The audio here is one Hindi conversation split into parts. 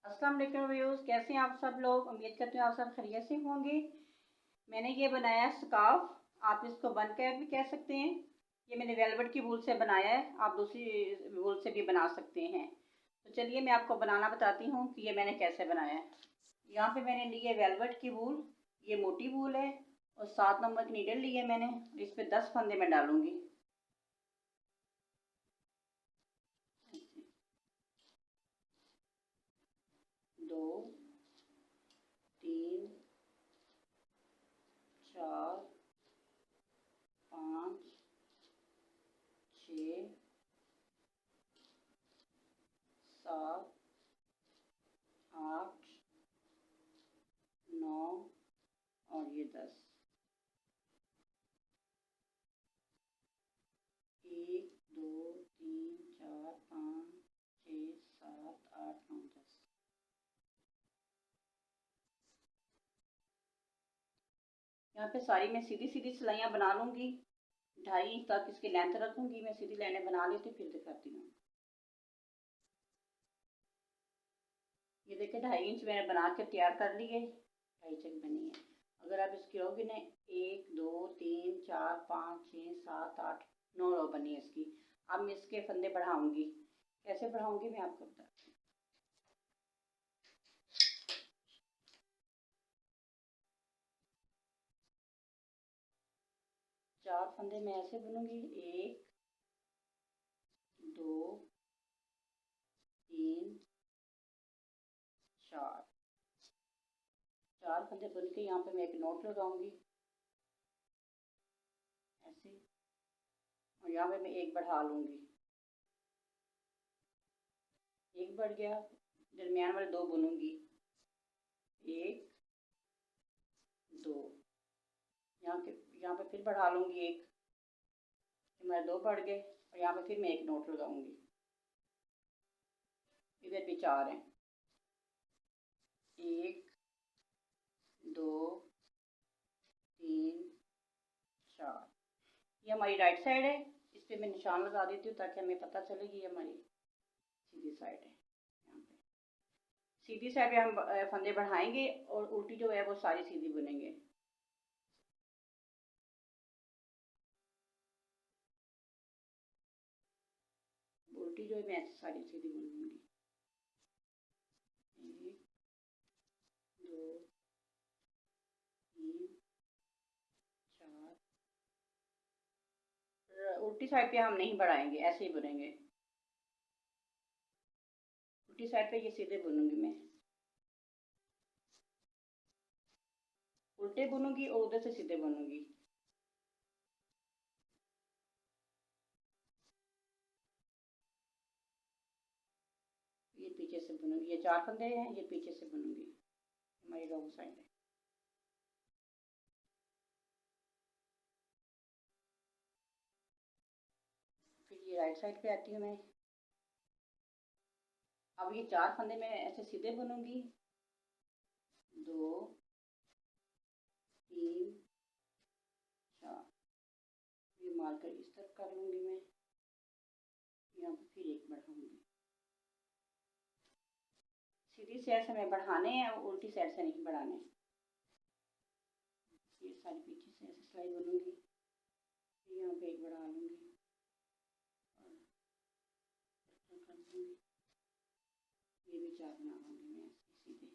अस्सलाम वालेकुम व्यूअर्स, कैसे हैं आप सब लोग। उम्मीद करती हूँ आप सब खैरियत से होंगे। मैंने ये बनाया स्कार्फ, आप इसको बन कैप भी कह सकते हैं। ये मैंने वेलवेट की वूल से बनाया है, आप दूसरी वूल से भी बना सकते हैं। तो चलिए मैं आपको बनाना बताती हूँ कि ये मैंने कैसे बनाया है। यहाँ पे मैंने ली है वेलवेट की वूल, ये मोटी वूल है और 7 नंबर की नीडल ली है मैंने। इस पर 10 फंदे में डालूंगी। दो, तीन, चार, पाँच, छ, 7, 8, 9 और ये 10। 1, 2, 3, 4, 5, 6, 7, 8, 9, 10। यहाँ पे सारी मैं सीधी सीधी सिलाइयाँ बना लूँगी। 2.5 इंच तक इसकी लेंथ रखूँगी। मैं सीधी लाइनें बना लेती हूँ, फिर दिखाती हूँ। ये देखिए 2.5 इंच मैंने बना के तैयार कर ली है। 2.5 इंच बनी है। अगर आप इसकी होगी ना 1, 2, 3, 4, 5, 6, 7, 8, 9 रो बनी है इसकी। अब मैं इसके फंदे बढ़ाऊँगी। कैसे बढ़ाऊँगी मैं आपको बताती हूँ। 4 फंदे मैं ऐसे बुनूंगी। 1, 2, 3, 4। 4 फंदे बुन के यहाँ पे मैं एक नोट लगाऊंगी ऐसे, और यहाँ पे मैं एक बढ़ा लूंगी। एक बढ़ गया, दरमियान वाले 2 बुनूंगी। 1, 2, यहाँ पे फिर बढ़ा लूंगी एक। मेरे 2 बढ़ गए और यहाँ पे फिर मैं एक नोट लगाऊंगी। इधर भी 4 हैं। 1, 2, 3, 4। ये हमारी राइट साइड है। इस पे मैं निशान लगा देती हूँ ताकि हमें पता चले कि ये हमारी सीधी साइड है। यहाँ पे सीधी साइड पे हम फंदे बढ़ाएंगे और उल्टी जो है वो सारी सीधी बुनेंगे। उल्टी जो है मैं ऐसे सारी सीधी बुन लूंगी। 1, 2, 3, 4। उल्टी साइड पे हम नहीं बढ़ाएंगे, ऐसे ही बुनेंगे। उल्टी साइड पे ये सीधे बुनूंगी मैं। उल्टे बुनूंगी और उधर से सीधे बुनूंगी। ये पीछे से बुनूंगी। ये 4 फंदे हैं, ये पीछे से बुनूंगी। हमारी रॉन्ग साइड है। फिर ये राइट साइड पे आती हूँ मैं। अब ये 4 फंदे मैं ऐसे सीधे बुनूंगी। 2, 3, 4। ये मार्कर इस तरफ कर लूंगी मैं। यहाँ पे फिर एक बढ़ाऊंगी। सीधी साइड से मैं बढ़ाने हैं और उल्टी साइड से नहीं बढ़ाने। ये सारी पीछे से ऐसे सिलाई बनूंगी। फिर यहाँ पे एक बढ़ा लूंगी और कर दूंगी। ये भी 4 बना लूंगी मैं ऐसे सीधे।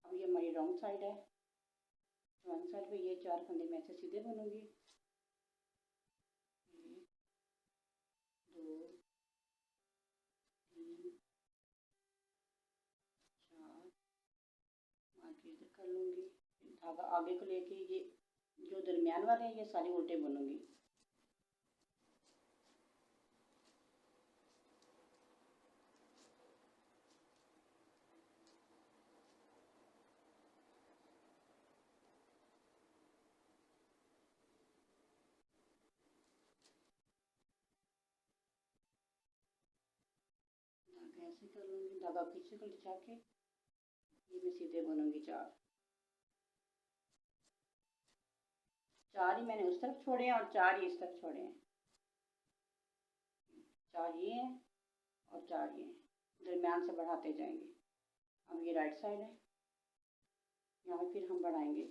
अब ये हमारी रॉन्ग साइड है। रॉन्ग साइड पे ये 4 फंदे मैं ऐसे सीधे बनूंगी। 1, 2, 3, 4। मार्क इधर कर लूंगी। धागा आगे को लेके ये जो दरमियान वाले हैं ये सारे उल्टे बनूंगी। धागा ऐसे कर लूंगी। धागा पीछे को लिखा के ये भी सीधे बनूंगी। 4 4 ही मैंने उस तरफ छोड़े हैं और 4 ही इस तरफ छोड़े हैं। 4 ये हैं और 4 ये हैं, दरमियान से बढ़ाते जाएंगे। अब ये राइट साइड है, यहाँ पे फिर हम बढ़ाएंगे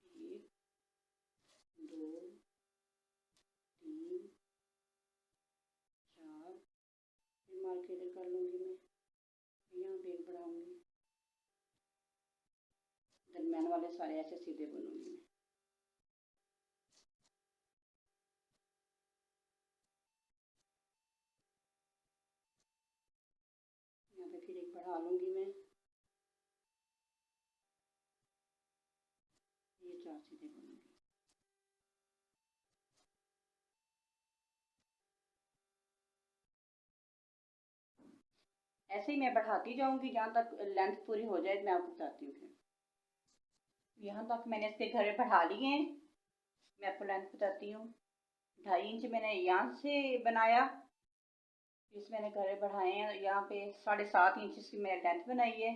1 2 3 4, फिर मार्केटर कर लूँगी मैं, यहाँ पे एक बढ़ाऊँगी, दरमियान वाले सारे ऐसे सीधे बनूँगी मैं। यहाँ पे फिर एक बढ़ा लूँगी मैं, ये 4 सीधे बनूँगी। ऐसे ही मैं बढ़ाती जाऊँगी जहाँ तक लेंथ पूरी हो जाए, मैं आपको बताती हूँ। फिर यहाँ तक मैंने इसके घरे बढ़ा लिए हैं, मैं आपको लेंथ बताती हूँ। 2.5 इंच मैंने यहाँ से बनाया, इस मैंने घरे बढ़ाए हैं, यहाँ पे 7.5 इंच इसकी मैंने लेंथ बनाई है।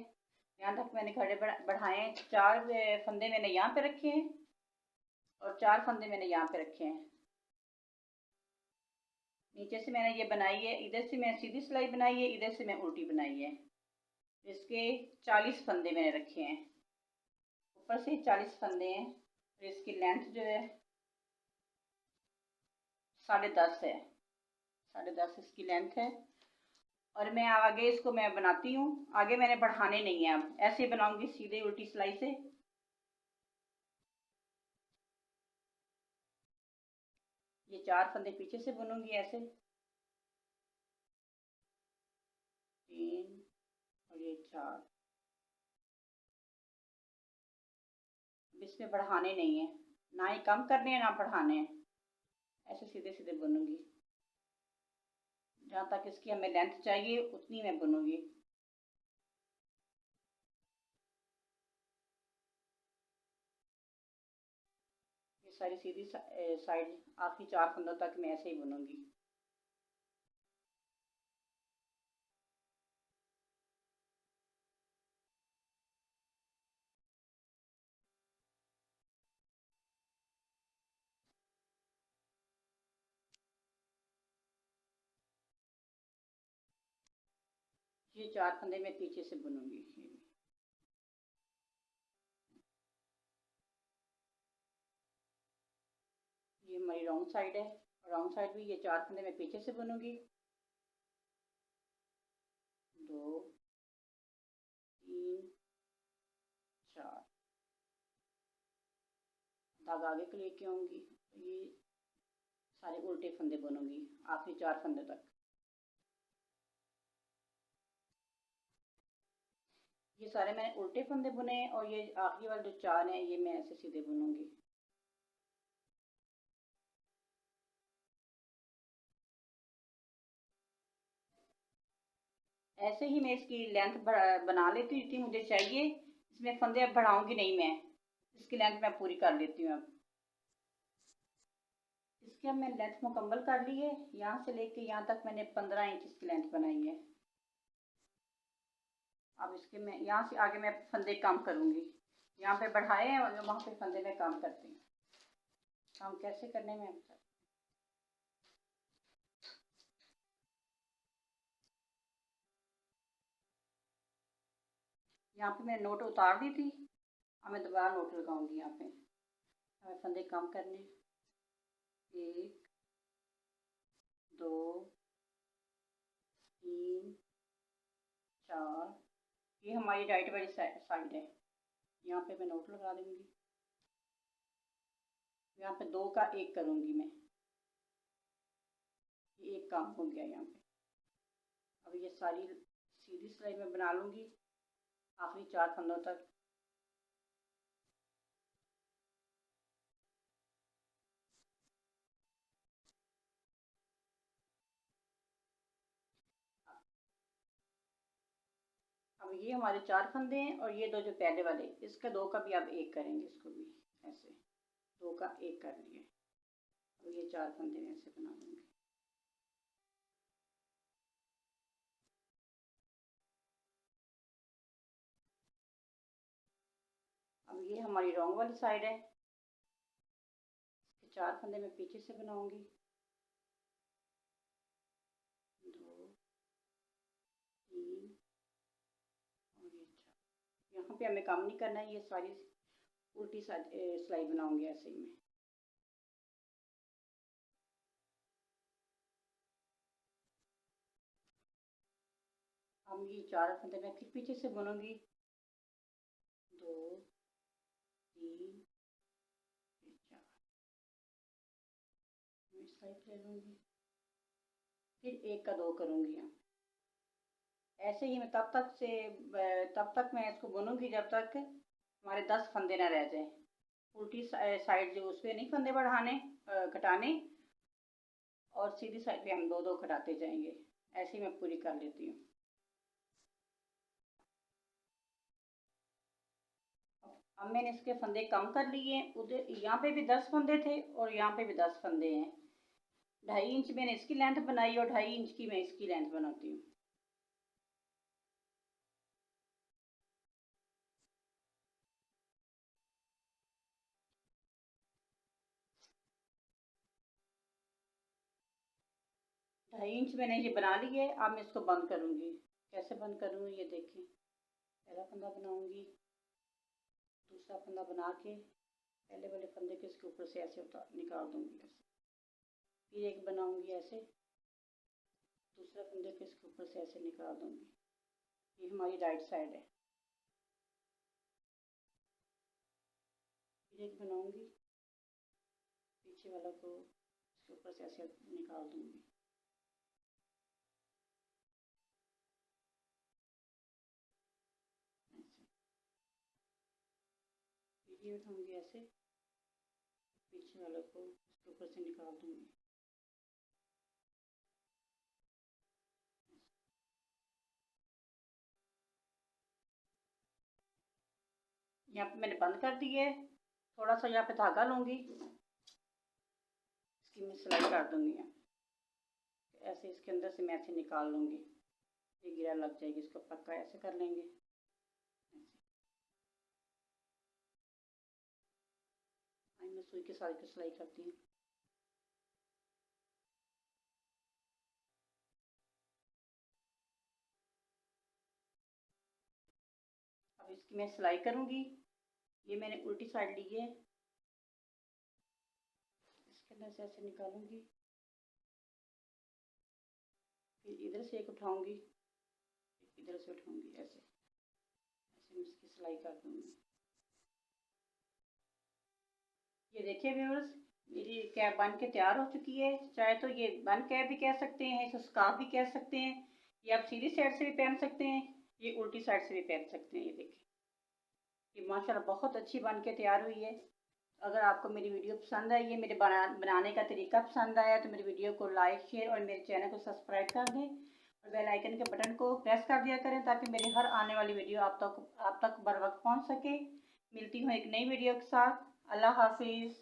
यहाँ तक मैंने घरे बढ़ाए हैं। 4 फंदे मैंने यहाँ पे रखे हैं और 4 फंदे मैंने यहाँ पे रखे हैं। नीचे से मैंने ये बनाई है, इधर से मैंने सीधी सिलाई बनाई है, इधर से मैं उल्टी बनाई है। इसके 40 फंदे मैंने रखे हैं, ऊपर से 40 फंदे हैं। और इसकी लेंथ जो है 10.5 है, 10.5 इसकी लेंथ है। और मैं आगे इसको मैं बनाती हूँ, आगे मैंने बढ़ाने नहीं है, अब ऐसे बनाऊंगी सीधे उल्टी सिलाई से। ये 4 फंदे पीछे से बुनूंगी ऐसे, 3 और ये 4। इसमें बढ़ाने नहीं है, ना ही कम करने हैं ना बढ़ाने हैं, ऐसे सीधे सीधे बुनूंगी। जहाँ तक इसकी हमें लेंथ चाहिए उतनी मैं बुनूंगी। ये सारी सीधी साइड आखिरी 4 फंदों तक मैं ऐसे ही बुनूंगी। ये 4 फंदे मैं पीछे से बुनूंगी। ये हमारी रॉन्ग साइड है, रॉन्ग साइड भी ये 4 फंदे मैं पीछे से बुनूंगी। 2 3 4, धागा आगे को लेके आऊंगी, ये सारे उल्टे फंदे बुनूंगी आखिरी 4 फंदे तक। ये सारे मैंने उल्टे फंदे बुने और ये आखिरी वाले जो 4 हैं ये मैं ऐसे सीधे बुनूंगी। ऐसे ही मैं इसकी लेंथ बना लेती हूँ जितनी मुझे चाहिए। इसमें फंदे अब बढ़ाऊंगी नहीं मैं, इसकी लेंथ मैं पूरी कर लेती हूँ। अब इसकी अब मैं लेंथ मुकम्मल कर ली है, यहाँ से लेके यहाँ तक मैंने 15 इंच इसकी लेंथ बनाई है। अब इसके मैं यहाँ से आगे मैं फंदे कम करूँगी, यहाँ पे बढ़ाए हैं और वहाँ पे फंदे में कम करती हूँ। काम कैसे करने में यहाँ पे मैं नोट उतार दी थी, अब मैं दोबारा नोट लगाऊंगी। यहाँ पे हमें फंदे कम करने, 1 2 3 4, ये हमारी राइट वाली साइड है। यहाँ पे मैं नोट लगा दूंगी, यहाँ पे 2 का 1 करूंगी मैं, ये 1 काम हो गया यहाँ पे। अब ये सारी सीधी सिलाई में बना लूंगी आखिरी 4 फंदों तक। अब ये हमारे 4 फंदे हैं और ये 2 जो पहले वाले, इसका 2 का भी अब 1 करेंगे, इसको भी ऐसे 2 का 1 कर लिए। अब ये 4 फंदे में ऐसे बना दूंगी। अब ये हमारी रॉन्ग वाली साइड है, 4 फंदे मैं पीछे से बनाऊंगी, 2 3 और ये 4। यहाँ पे हमें काम नहीं करना है, ये सारी उल्टी सिलाई बनाऊंगी ऐसे ही मैं। अब ये 4 फंदे मैं फिर पीछे से बुनूंगी, 2 3 4 मैं साइड ले लूँगी, फिर 1 का 2 करूँगी यहाँ। ऐसे ही मैं तब तक मैं इसको बुनूंगी जब तक हमारे 10 फंदे ना रह जाएं। उल्टी साइड जो उस पर नहीं फंदे बढ़ाने घटाने, और सीधी साइड पे हम 2-2 घटाते जाएंगे। ऐसे ही मैं पूरी कर लेती हूँ। अब मैंने इसके फंदे कम कर लिए, उधर यहाँ पे भी 10 फंदे थे और यहाँ पे भी 10 फंदे हैं। 2.5 इंच मैंने इसकी लेंथ बनाई और 2.5 इंच की मैं इसकी लेंथ बनाती हूँ। ढाई इंच मैंने ये बना ली है। अब मैं इसको बंद करूँगी। कैसे बंद करूँगी ये देखें। पहला फंदा बनाऊँगी, दूसरा फंदा बना के पहले वाले फंदे के इसके ऊपर से ऐसे निकाल दूँगी ऐसे, फिर एक बनाऊँगी ऐसे, दूसरा फंदे के इसके ऊपर से ऐसे निकाल दूँगी। ये हमारी राइट साइड है। फिर एक बनाऊँगी, पीछे वाला को इसके ऊपर से ऐसे निकाल दूँगी। ये उठाऊंगी ऐसे, पीछे वाले को इसके ऊपर से निकाल दूंगी। यहाँ पे मैंने बंद कर दी है। थोड़ा सा यहाँ पे धागा लूंगी, इसकी मैं सिलाई कर दूंगी। यहाँ ऐसे इसके अंदर से मैं ऐसे निकाल लूंगी, ये गिरा लग जाएगी, इसको पक्का ऐसे कर लेंगे। मैं सुई के साथ सिलाई करती हूँ। अब इसकी मैं सिलाई करूंगी। ये मैंने उल्टी साइड ली है, इसके अंदर से ऐसे निकालूंगी, फिर इधर से एक उठाऊंगी, इधर से उठाऊंगी, ऐसे ऐसे मैं इसकी सिलाई कर दूंगी। ये देखिए व्यूअर्स, मेरी कैप बन के तैयार हो चुकी है। चाहे तो ये बन कैप भी कह सकते हैं, इसे स्कार्फ भी कह सकते हैं। ये आप सीधी साइड से भी पहन सकते हैं, ये उल्टी साइड से भी पहन सकते हैं। ये देखिए, ये माशाल्लाह बहुत अच्छी बन के तैयार हुई है। अगर आपको मेरी वीडियो पसंद आई है, मेरे बनाने का तरीका पसंद आया, तो मेरी वीडियो को लाइक शेयर और मेरे चैनल को सब्सक्राइब कर दें और बेल आइकन के बटन को प्रेस कर दिया करें, ताकि मेरी हर आने वाली वीडियो आप तक बर वक्त पहुँच सके। मिलती हूँ एक नई वीडियो के साथ। अल्लाह हाफिज़।